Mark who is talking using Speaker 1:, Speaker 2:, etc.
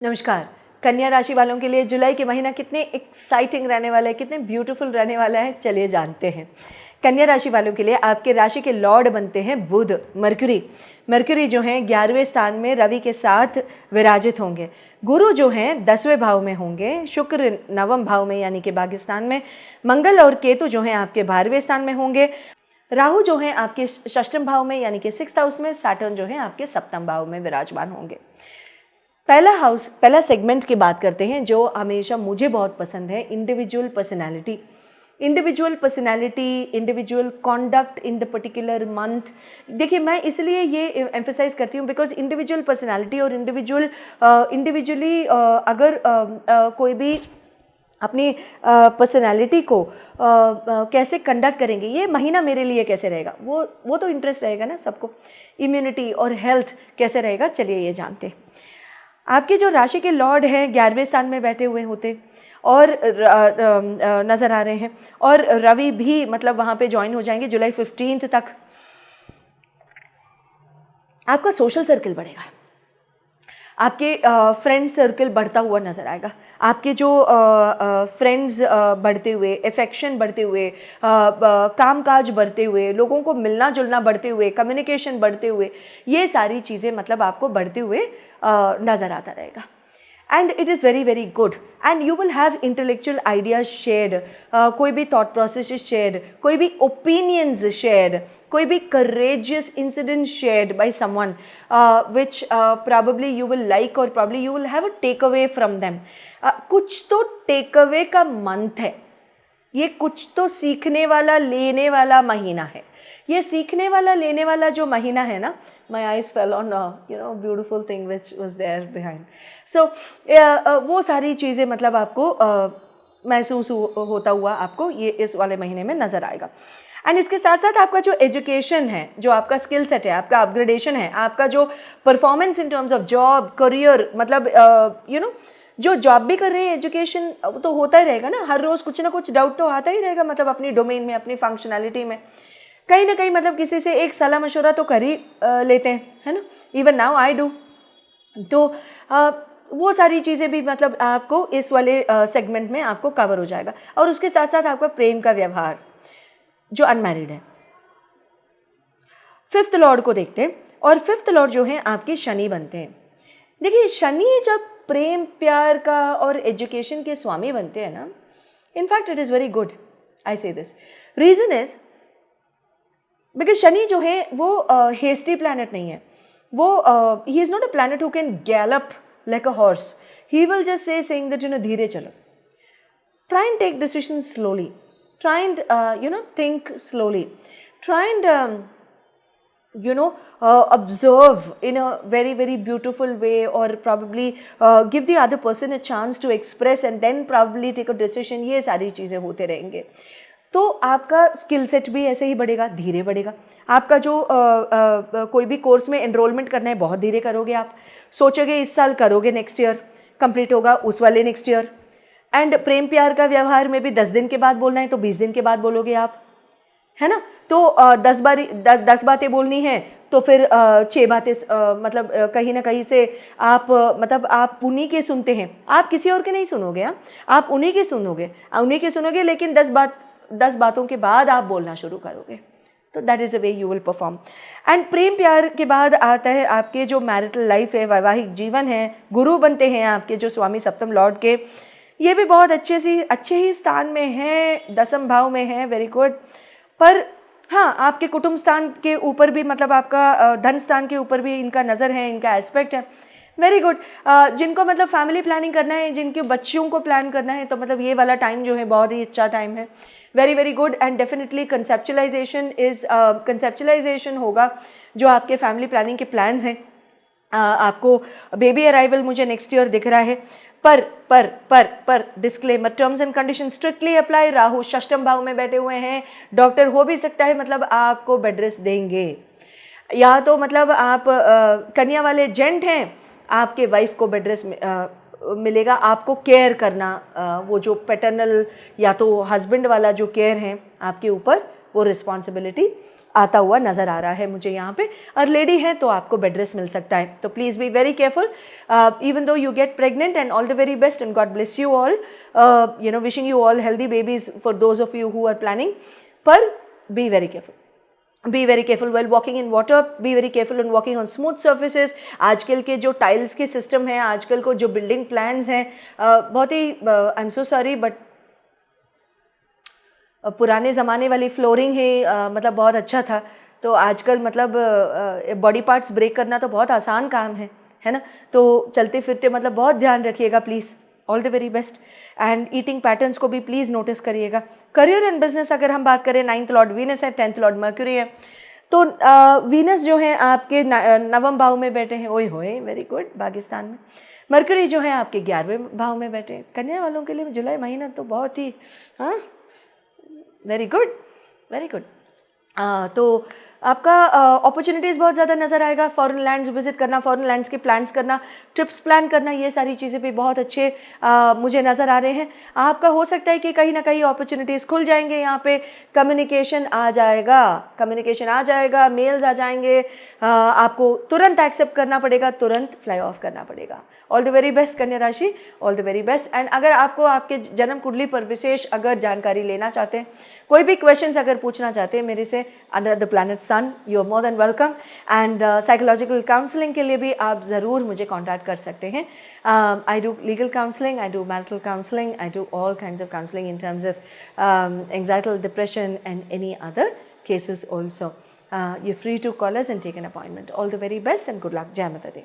Speaker 1: नमस्कार। कन्या राशि वालों के लिए जुलाई के महीना कितने एक्साइटिंग रहने वाला है, कितने ब्यूटीफुल रहने वाला है, चलिए जानते हैं। कन्या राशि वालों के लिए आपके राशि के लॉर्ड बनते हैं बुध, मरकरी जो हैं 11वें स्थान में रवि के साथ विराजित होंगे। गुरु जो हैं 10वें भाव में होंगे, शुक्र 9वें भाव में यानी कि भाग्यस्थान में, मंगल और केतु जो हैं आपके 12वें स्थान में होंगे, राहु जो हैं आपके षष्ठम भाव में यानी कि 6th हाउस में, सैटर्न जो हैं आपके 7वें भाव में विराजमान होंगे। पहला सेगमेंट की बात करते हैं जो हमेशा मुझे बहुत पसंद है, individual personality, individual conduct in the particular month. देखिए, मैं इसलिए ये एम्फेसाइज करती हूँ बिकॉज इंडिविजुअल पर्सनालिटी और इंडिविजुअली अगर कोई भी अपनी पर्सनालिटी को कैसे कंडक्ट करेंगे, ये महीना मेरे लिए कैसे रहेगा, वो तो इंटरेस्ट रहेगा ना सबको। इम्यूनिटी और हेल्थ कैसे रहेगा, चलिए ये जानते हैं। आपके जो राशि के लॉर्ड हैं 11वें स्थान में बैठे हुए होते और नज़र आ रहे हैं, और रवि भी मतलब वहाँ पे ज्वाइन हो जाएंगे जुलाई 15 तक। आपका सोशल सर्कल बढ़ेगा, आपके फ्रेंड सर्कल बढ़ता हुआ नज़र आएगा, आपके जो फ्रेंड्स बढ़ते हुए, अफेक्शन बढ़ते हुए, कामकाज बढ़ते हुए, लोगों को मिलना जुलना बढ़ते हुए, कम्युनिकेशन बढ़ते हुए, ये सारी चीज़ें मतलब आपको बढ़ते हुए नज़र आता रहेगा। And it is very very good and you will have intellectual ideas shared, कोई भी थॉट प्रोसेस शेयर्ड, कोई भी ओपिनियंस शेयर्ड, कोई भी courageous incident shared by someone which probably you will like or probably you will have a takeaway from them. कुछ तो takeaway का month है, ये कुछ तो सीखने वाला लेने वाला महीना है। ये सीखने वाला लेने वाला जो महीना है ना, my eyes fell on beautiful thing which was there behind. So वो सारी चीज़ें मतलब आपको महसूस होता हुआ आपको ये इस वाले महीने में नज़र आएगा। एंड इसके साथ साथ आपका जो एजुकेशन है, जो आपका स्किल सेट है, आपका अपग्रेडेशन है, आपका जो performance in terms of job career, मतलब जो जॉब भी कर रहे हैं, एजुकेशन तो होता ही रहेगा ना, हर रोज़ कुछ ना कुछ डाउट तो आता ही रहेगा, मतलब अपनी डोमेन में, अपनी फंक्शनैलिटी में कहीं ना कहीं मतलब किसी से एक सलाह मशवरा तो कर ही लेते हैं, है ना। Even now I do. तो वो सारी चीज़ें भी मतलब आपको इस वाले सेगमेंट में आपको कवर हो जाएगा। और उसके साथ साथ आपका प्रेम का व्यवहार, जो अनमैरिड है, 5th लॉर्ड को देखते हैं, और 5th लॉर्ड जो हैं आपके शनि बनते हैं। देखिए, शनि जब प्रेम प्यार का और एजुकेशन के स्वामी बनते हैं ना, in fact it is very good, I say this reason is because Shani जो है वो हेस्टी प्लैनेट नहीं है, वो ही is not a planet who can gallop like a horse. He will just say saying that धीरे चलो, try and take decision slowly, try and think slowly, try and observe in a very very beautiful way, or probably give the other person a chance to express and then probably take a decision। ये सारी चीज़ें होते रहेंगे तो आपका skill set भी ऐसे ही बढ़ेगा, धीरे बढ़ेगा। आपका जो कोई भी कोर्स में एनरोलमेंट करना है, बहुत धीरे करोगे आप, सोचोगे इस साल करोगे, नेक्स्ट ईयर कंप्लीट होगा, उस वाले नेक्स्ट ईयर। एंड प्रेम प्यार का व्यवहार में भी 10 दिन के बाद बोलना है तो 20 दिन के बाद बोलोगे आप, है ना। तो 10 बातें बोलनी है तो फिर 6 बातें मतलब कहीं ना कहीं से आप मतलब आप उन्हीं के सुनते हैं, आप किसी और के नहीं सुनोगे, आप उन्हीं के सुनोगे, लेकिन 10 बातों के बाद आप बोलना शुरू करोगे। तो that is a way you will perform. And प्रेम प्यार के बाद आता है आपके जो मैरिटल लाइफ है, वैवाहिक जीवन है। गुरु बनते हैं आपके जो स्वामी 7th लॉर्ड के, ये भी बहुत अच्छे ही स्थान में है, 10वें भाव में है, वेरी गुड। पर हाँ, आपके कुटुंब स्थान के ऊपर भी मतलब आपका धन स्थान के ऊपर भी इनका नज़र है, इनका एस्पेक्ट है, वेरी गुड। जिनको मतलब फैमिली प्लानिंग करना है, जिनके बच्चियों को प्लान करना है, तो मतलब ये वाला टाइम जो है बहुत ही अच्छा टाइम है, very very good. And definitely conceptualisation होगा जो आपके फैमिली प्लानिंग के प्लान्स हैं। आपको बेबी अराइवल मुझे नेक्स्ट ईयर दिख रहा है, पर disclaimer, terms and condition strictly apply. Rahu 6th भाव में बैठे हुए हैं, डॉक्टर हो भी सकता है मतलब आपको बेड रेस्ट देंगे, या तो मतलब आप कन्या वाले जेंट हैं, आपके वाइफ को बेड रेस्ट मिलेगा, आपको केयर करना, वो जो पैटर्नल या तो हस्बैंड वाला जो केयर है आपके ऊपर, वो रिस्पॉन्सिबिलिटी आता हुआ नज़र आ रहा है मुझे यहाँ पे, और लेडी है तो आपको बेड रेस्ट मिल सकता है. तो please be very careful even though you get pregnant, and all the very best and God bless you all. Wishing you all healthy babies for those of you who are planning. पर be very careful. Be very careful while walking in water. Be very careful when walking on smooth surfaces. आजकल के जो tiles के system हैं, आजकल को जो building plans हैं, बहुत ही I am so sorry but पुराने ज़माने वाली फ्लोरिंग है, मतलब बहुत अच्छा था. तो आजकल मतलब बॉडी पार्ट्स ब्रेक करना तो बहुत आसान काम है ना. तो चलते फिरते मतलब बहुत ध्यान रखिएगा please. All the very best. And eating patterns को भी प्लीज़ नोटिस करिएगा. करियर एंड बिजनेस अगर हम बात करें, 9th लॉर्ड वीनस है, 10th लॉर्ड मर्क्यूरी है. तो वीनस जो है आपके नवम भाव में बैठे हैं, ओए होए वेरी गुड, पाकिस्तान में. मर्क्यूरी जो है आपके 11वें भाव में बैठे हैं. कन्या वालों के लिए जुलाई महीना तो बहुत ही वेरी गुड, वेरी गुड. तो आपका अपॉर्चुनिटीज़ बहुत ज़्यादा नज़र आएगा. फॉरेन लैंड्स विजिट करना, फॉरेन लैंड्स के प्लान्स करना, ट्रिप्स प्लान करना, ये सारी चीज़ें भी बहुत अच्छे मुझे नज़र आ रहे हैं. आपका हो सकता है कि कहीं ना कहीं अपॉर्चुनिटीज़ खुल जाएंगे. यहाँ पे कम्युनिकेशन आ जाएगा, मेल्स आ जाएंगे. आपको तुरंत एक्सेप्ट करना पड़ेगा, तुरंत फ्लाई ऑफ करना पड़ेगा. ऑल द वेरी बेस्ट कन्या राशि, all the very best. And अगर आपको आपके जन्म कुंडली पर विशेष अगर जानकारी लेना चाहते हैं, कोई भी क्वेश्चंस अगर पूछना चाहते हैं मेरे से under the planet sun, you are more than welcome. And psychological counselling के लिए भी आप ज़रूर मुझे कांटेक्ट कर सकते हैं. I do legal counselling, I do marital counselling, I do all kinds of counselling in terms of anxiety, depression and any other cases also. You're free to call us and take an appointment. All the very best and good luck. Jai Mata Di.